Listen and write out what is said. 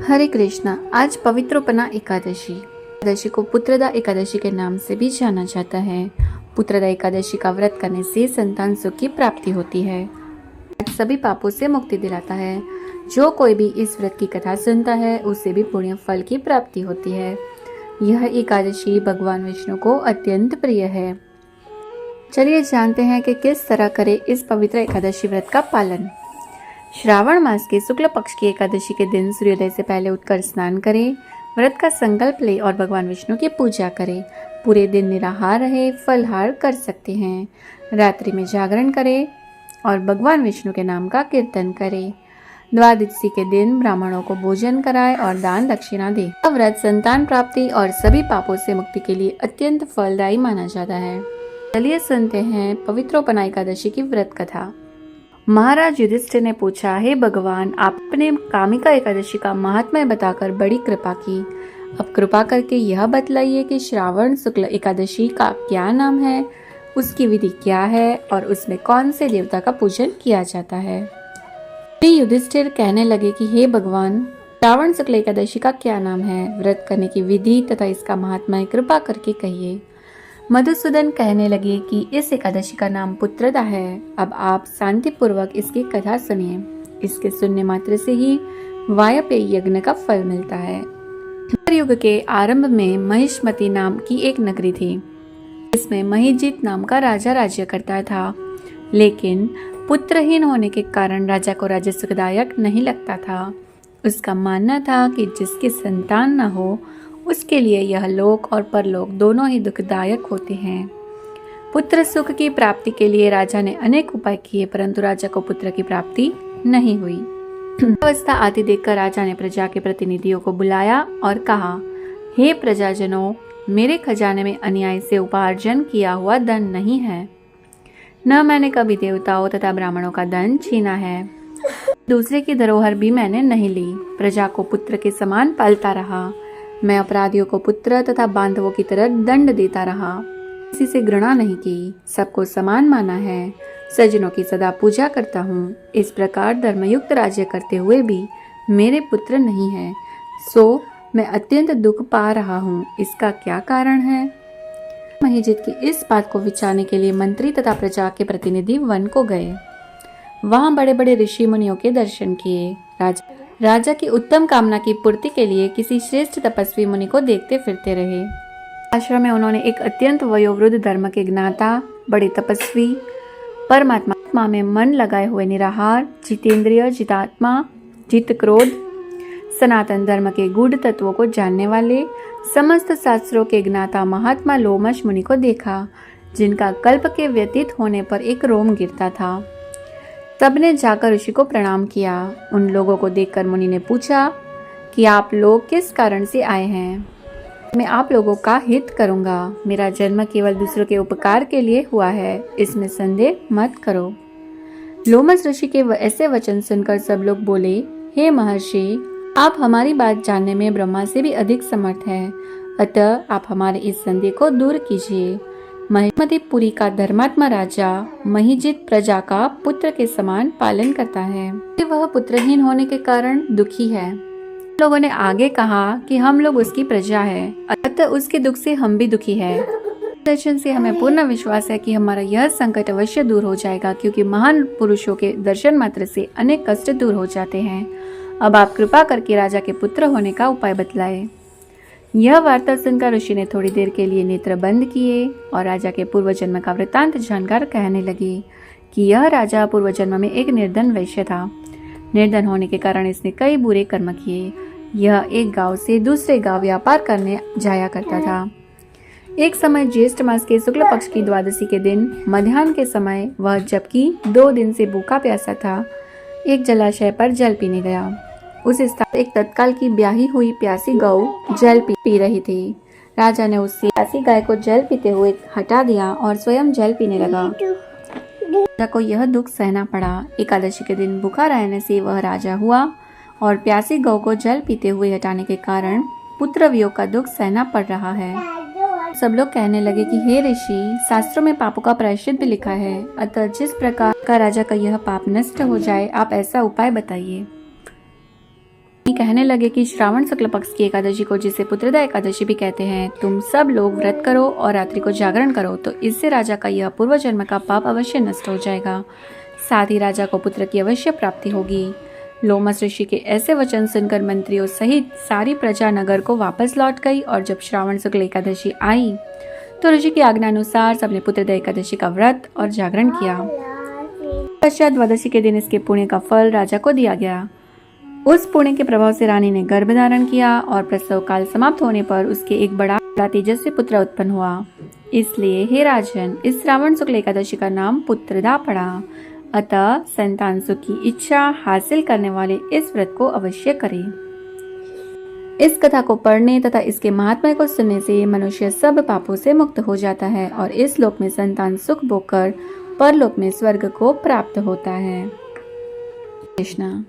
हरे कृष्णा। आज पवित्रोपना एकादशी। एकादशी को पुत्रदा एकादशी के नाम से भी जाना जाता है। पुत्रदा एकादशी का व्रत करने से संतान सुख की प्राप्ति होती है, सभी पापों से मुक्ति दिलाता है। जो कोई भी इस व्रत की कथा सुनता है उसे भी पुण्य फल की प्राप्ति होती है। यह एकादशी भगवान विष्णु को अत्यंत प्रिय है। चलिए जानते हैं कि किस तरह करें इस पवित्र एकादशी व्रत का पालन। श्रावण मास के शुक्ल पक्ष की एकादशी के दिन सूर्योदय से पहले उठकर स्नान करें, व्रत का संकल्प लें और भगवान विष्णु की पूजा करें। पूरे दिन निराहार रहे, फलहार कर सकते हैं। रात्रि में जागरण करें और भगवान विष्णु के नाम का कीर्तन करें। द्वादशी के दिन ब्राह्मणों को भोजन कराएं और दान दक्षिणा दें। यह व्रत संतान प्राप्ति और सभी पापों से मुक्ति के लिए अत्यंत फलदायी माना जाता है। चलिए सुनते हैं पवित्रोपना एकादशी की व्रत कथा। महाराज युधिष्ठिर ने पूछा, हे भगवान, आपने कामिका एकादशी का महात्म्य बताकर बड़ी कृपा की। अब कृपा करके यह बतलाइए कि श्रावण शुक्ल एकादशी का क्या नाम है, उसकी विधि क्या है और उसमें कौन से देवता का पूजन किया जाता है। श्री युधिष्ठिर कहने लगे कि हे भगवान, श्रावण शुक्ल एकादशी का क्या नाम है, व्रत करने की विधि तथा इसका महात्म्य कृपा करके कहिए। मधुसूदन कहने लगे कि इस एकादशी का नाम पुत्रदा है। अब आप शांति पूर्वक इसकी कथा सुनिए। इसके सुनने मात्र से ही वायपेय यज्ञ का फल मिलता है। युग के आरंभ में महिष्मती नाम की एक नगरी थी। इसमें महिजीत नाम का राजा राज्य करता था, लेकिन पुत्रहीन होने के कारण राजा को राज्य सुखदायक नहीं लगता था। उसका मानना था कि जिसकी संतान न हो उसके लिए यह लोक और परलोक दोनों ही दुखदायक होते हैं। पुत्र सुख की प्राप्ति के लिए राजा ने अनेक उपाय किए, परंतु राजा को पुत्र की प्राप्ति नहीं हुई। अवस्था आती देखकर राजा ने प्रजा के प्रतिनिधियों को बुलाया और कहा, हे प्रजाजनों, मेरे खजाने में अन्याय से उपार्जन किया हुआ धन नहीं है। न मैंने कभी देवताओं तथा ब्राह्मणों का धन छीना है। दूसरे की धरोहर भी मैंने नहीं ली। प्रजा को पुत्र के समान पालता रहा। मैं अपराधियों को पुत्र तथा बांधवों की तरह दंड देता रहा। किसी से घृणा नहीं की, सबको समान माना है। सज्जनों की सदा पूजा करता हूँ। इस प्रकार धर्मयुक्त राज्य करते हुए भी मेरे पुत्र नहीं है, सो मैं अत्यंत दुख पा रहा हूँ। इसका क्या कारण है? महिजीत की इस बात को विचारने के लिए मंत्री तथा प्रजा के प्रतिनिधि वन को गए। वहां बड़े बड़े ऋषि मुनियों के दर्शन किए। राजा की उत्तम कामना की पूर्ति के लिए किसी श्रेष्ठ तपस्वी मुनि को देखते फिरते रहे। आश्रम में उन्होंने एक अत्यंत वयोवृद्ध धर्म के ज्ञाता, बड़े तपस्वी, परमात्मा में मन लगाए हुए निराहार, जितेंद्रिय, जितात्मा, जित क्रोध, सनातन धर्म के गूढ़ तत्वों को जानने वाले, समस्त शास्त्रों के ज्ञाता महात्मा लोमश मुनि को देखा, जिनका कल्प के व्यतीत होने पर एक रोम गिरता था। सबने जाकर ऋषि को प्रणाम किया। उन लोगों को देखकर मुनि ने पूछा कि आप लोग किस कारण से आए हैं। मैं आप लोगों का हित करूंगा। मेरा जन्म केवल दूसरों के उपकार के लिए हुआ है, इसमें संदेह मत करो। लोमस ऋषि के ऐसे वचन सुनकर सब लोग बोले, हे महर्षि, आप हमारी बात जानने में ब्रह्मा से भी अधिक समर्थ हैं, अतः आप हमारे इस संदेह को दूर कीजिए। महिमतीपुरी का धर्मात्मा राजा महिजीत प्रजा का पुत्र के समान पालन करता है। वह पुत्रहीन होने के कारण दुखी है। लोगों ने आगे कहा कि हम लोग उसकी प्रजा है, अतः उसके दुख से हम भी दुखी है। दर्शन से हमें पूर्ण विश्वास है कि हमारा यह संकट अवश्य दूर हो जाएगा, क्योंकि महान पुरुषों के दर्शन मात्र से अनेक कष्ट दूर हो जाते हैं। अब आप कृपा करके राजा के पुत्र होने का उपाय बतलाए। यह वार्ता सुनकर ऋषि ने थोड़ी देर के लिए नेत्र बंद किए और राजा के पूर्व जन्म का वृत्तांत जानकर कहने लगे कि यह राजा पूर्व जन्म में एक निर्धन वैश्य था। निर्धन होने के कारण इसने कई बुरे कर्म किए। यह एक गांव से दूसरे गांव व्यापार करने जाया करता था। एक समय ज्येष्ठ मास के शुक्ल पक्ष की द्वादशी के दिन मध्याह्न के समय वह, जबकि 2 दिन से भूखा प्यासा था, एक जलाशय पर जल पीने गया। उस स्थान एक तत्काल की ब्याही हुई प्यासी गौ जल पी रही थी। राजा ने उससे प्यासी गाय को जल पीते हुए हटा दिया और स्वयं जल पीने लगा। राजा को यह दुख सहना पड़ा। एकादशी के दिन भूखा रहने से वह राजा हुआ और प्यासी गौ को जल पीते हुए हटाने के कारण पुत्र वियोग का दुख सहना पड़ रहा है। सब लोग कहने लगे कि हे ऋषि, शास्त्रों में पापों का प्रायश्चित भी लिखा है, अतः जिस प्रकार का राजा का यह पाप नष्ट हो जाए, आप ऐसा उपाय बताइए। कहने लगे कि श्रावण शुक्ल पक्ष की एकादशी को, जिसे पुत्रदा एकादशी भी कहते हैं, तुम सब लोग व्रत करो और रात्रि को जागरण करो, तो इससे राजा का यह पूर्व जन्म का पाप अवश्य नष्ट हो जाएगा। साथ ही राजा को पुत्र की अवश्य प्राप्ति होगी। लोमस ऋषि के ऐसे वचन सुनकर मंत्रियों सहित सारी प्रजा नगर को वापस लौट गई और जब श्रावण शुक्ल एकादशी आई तो ऋषि की आज्ञा अनुसार सबने पुत्रदा एकादशी का व्रत और जागरण किया। पश्चात द्वादशी के दिन इसके पुण्य का फल राजा को दिया गया। उस पुण्य के प्रभाव से रानी ने गर्भ धारण किया और प्रसव काल समाप्त होने पर उसके एक बड़ा तेजस्वी पुत्र उत्पन्न हुआ। इसलिए हे राजन, इस श्रावण शुक्ल एकादशी का नाम पुत्रदा पड़ा। अतः संतान सुख की इच्छा हासिल करने वाले इस व्रत को अवश्य करें। इस कथा को पढ़ने तथा इसके महात्म्य को सुनने से मनुष्य सब पापों से मुक्त हो जाता है और इस लोक में संतान सुख भोगकर परलोक में स्वर्ग को प्राप्त होता है। कृष्णा।